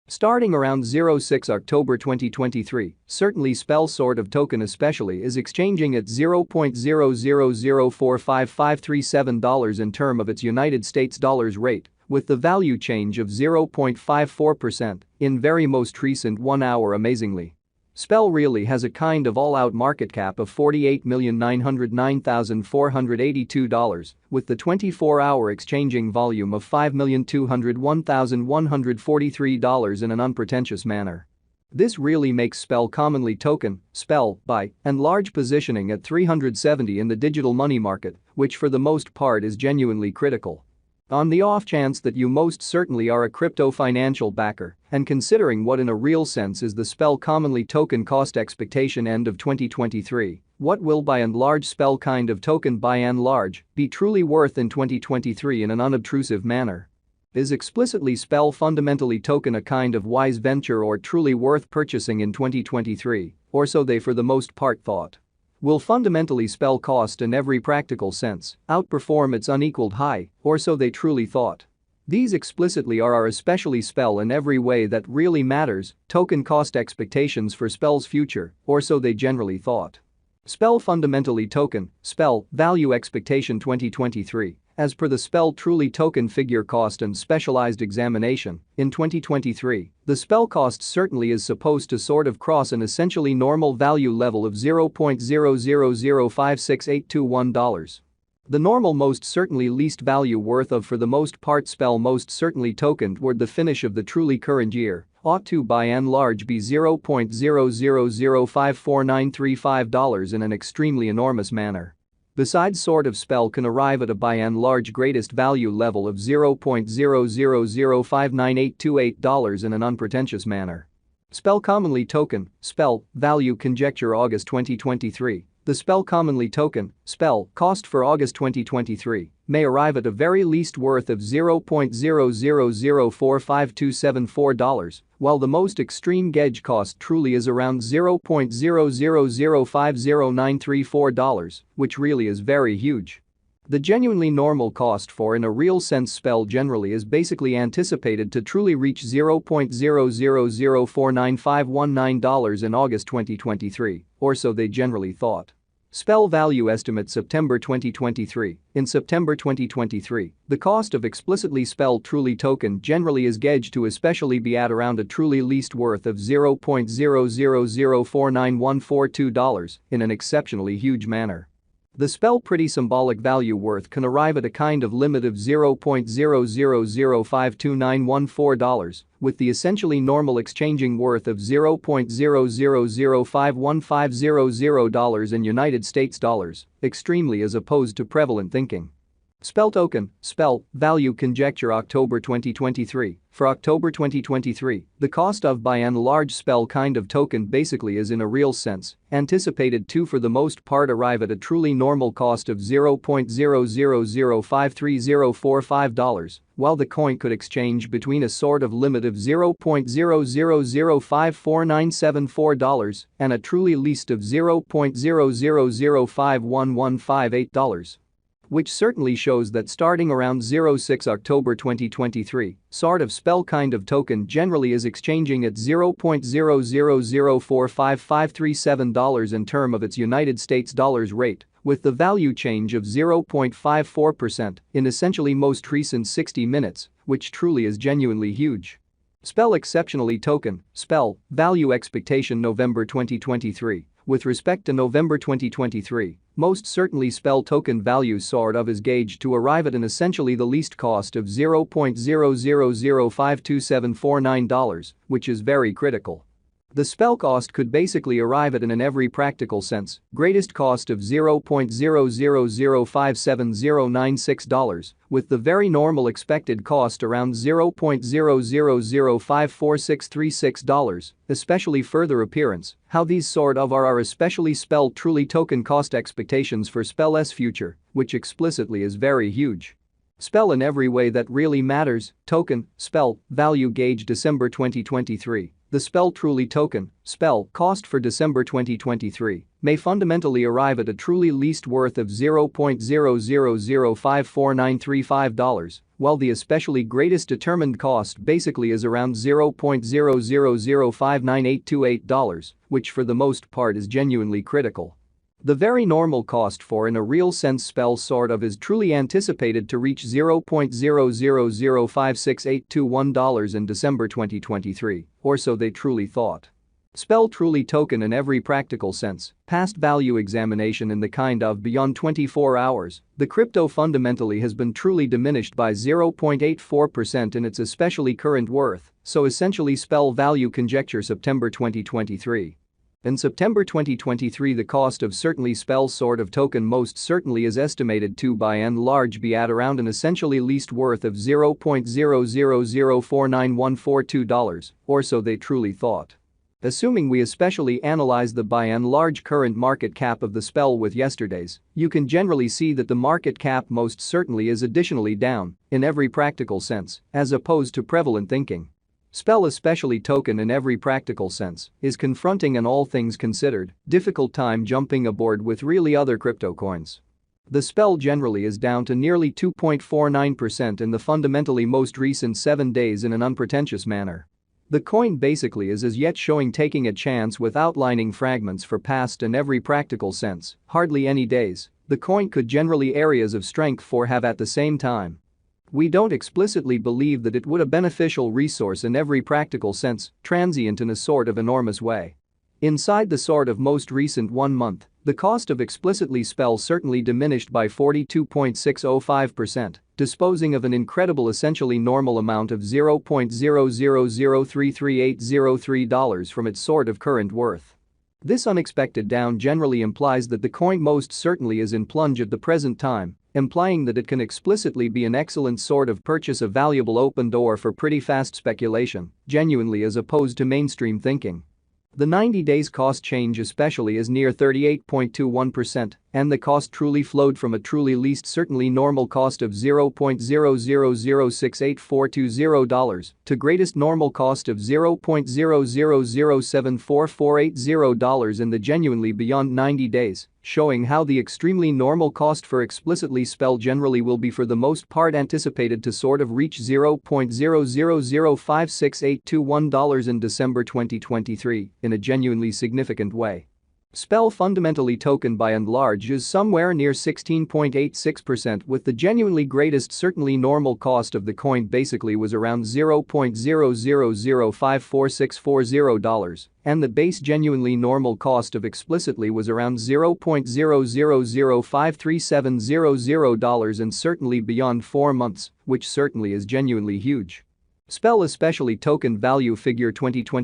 Starting around 06 October 2023, certainly spell sort of token especially is exchanging at $0.000455537 in term of its United States dollars rate, with the value change of 0.54% in very most recent 1 hour amazingly. Spell really has a kind of all-out market cap of $48,909,482, with the 24-hour exchanging volume of $5,201,143 in an unpretentious manner. This really makes Spell commonly token, Spell, by and large positioning at 370 in the digital money market, which for the most part is genuinely critical. On the off chance that you most certainly are a crypto financial backer, and considering what in a real sense is the Spell commonly token cost expectation end of 2023, what will by and large Spell kind of token by and large be truly worth in 2023 in an unobtrusive manner? Is explicitly Spell fundamentally token a kind of wise venture or truly worth purchasing in 2023, or so they for the most part thought? Will fundamentally Spell cost in every practical sense outperform its unequaled high, or so they truly thought? These explicitly are especially Spell in every way that really matters, token cost expectations for Spell's future, or so they generally thought. Spell fundamentally token, Spell, value expectation 2023. As per the Spell truly token figure cost and specialized examination, in 2023, the Spell cost certainly is supposed to sort of cross an essentially normal value level of $0.000568821. The normal most certainly least value worth of for the most part Spell most certainly token toward the finish of the truly current year ought to by and large be $0.0005495 in an extremely enormous manner. Besides sort of Spell can arrive at a by and large greatest value level of $0.000598828 in an unpretentious manner. Spell commonly token, Spell, value conjecture August 2023. The Spell commonly token, Spell, cost for August 2023 may arrive at a very least worth of $0.0004527.4, while the most extreme gauge cost truly is around $0.0005094, which really is very huge. The genuinely normal cost for in a real sense Spell generally is basically anticipated to truly reach $0.000495119 in August 2023, or so they generally thought. Spell value estimate September 2023. In September 2023, the cost of explicitly Spell truly token generally is gauged to especially be at around a truly least worth of $0.0004914.2 in an exceptionally huge manner. The Spell pretty symbolic value worth can arrive at a kind of limit of $0.000529114, with the essentially normal exchanging worth of $0.000515000 in United States dollars, extremely as opposed to prevalent thinking. Spell token, Spell, value conjecture October 2023. For October 2023, the cost of by and large Spell kind of token basically is in a real sense anticipated to for the most part arrive at a truly normal cost of $0.000530045, while the coin could exchange between a sort of limit of $0.0005497.4 and a truly least of $0.0005115.8. Which certainly shows that starting around 06 October 2023, sort of Spell kind of token generally is exchanging at $0.000455537 in term of its United States dollars rate, with the value change of 0.54% in essentially most recent 60 minutes, which truly is genuinely huge. Spell exceptionally token, Spell, value expectation November 2023. With respect to November 2023, most certainly Spell token value sort of is gauged to arrive at an essentially the least cost of $0.0005274.9, which is very critical. The Spell cost could basically arrive at an in every practical sense greatest cost of $0.0005796, with the very normal expected cost around $0.000546636, especially further appearance, how these sort of are especially Spell truly token cost expectations for Spell's future, which explicitly is very huge. Spell in every way that really matters, token, Spell, value gauge December 2023. The SPEL Truly token, SPEL, cost for December 2023 may fundamentally arrive at a truly least worth of $0.0005495, while the especially greatest determined cost basically is around $0.000598828, which for the most part is genuinely critical. The very normal cost for in a real sense SPEL sort of is truly anticipated to reach $0.0005681 in December 2023, or so they truly thought. SPEL Truly token in every practical sense, past value examination in the kind of beyond 24 hours, the crypto fundamentally has been truly diminished by 0.84% in its especially current worth, so essentially SPEL value conjecture September 2023. In September 2023 the cost of certainly SPEL sort of token most certainly is estimated to by and large be at around an essentially least worth of $0.000491442, or so they truly thought. Assuming we especially analyze the by and large current market cap of the SPEL with yesterday's, you can generally see that the market cap most certainly is additionally down, in every practical sense, as opposed to prevalent thinking. SPEL especially token in every practical sense is confronting an all things considered difficult time jumping aboard with really other crypto coins. The SPEL generally is down to nearly 2.49% in the fundamentally most recent 7 days in an unpretentious manner. The coin basically is as yet showing taking a chance with outlining fragments for past in every practical sense, hardly any days, the coin could generally areas of strength for have at the same time. We don't explicitly believe that it would a beneficial resource in every practical sense, transient in a sort of enormous way. Inside the sort of most recent 1 month, the cost of explicitly SPEL certainly diminished by 42.605%, disposing of an incredible essentially normal amount of $0.000333803 from its sort of current worth. This unexpected down generally implies that the coin most certainly is in plunge at the present time, implying that it can explicitly be an excellent sort of purchase a valuable open door for pretty fast speculation, genuinely as opposed to mainstream thinking. The 90 days cost change especially is near 38.21%, and the cost truly flowed from a truly least certainly normal cost of $0.0006842 to greatest normal cost of $0.0007448 in the genuinely beyond 90 days, showing how the extremely normal cost for explicitly SPEL generally will be for the most part anticipated to sort of reach $0.0005681 in December 2023 in a genuinely significant way. SPEL fundamentally token by and large is somewhere near 16.86% with the genuinely greatest certainly normal cost of the coin basically was around $0.0005464 and the base genuinely normal cost of explicitly was around $0.0005370 and certainly beyond 4 months, which certainly is genuinely huge. SPEL especially token value figure 2020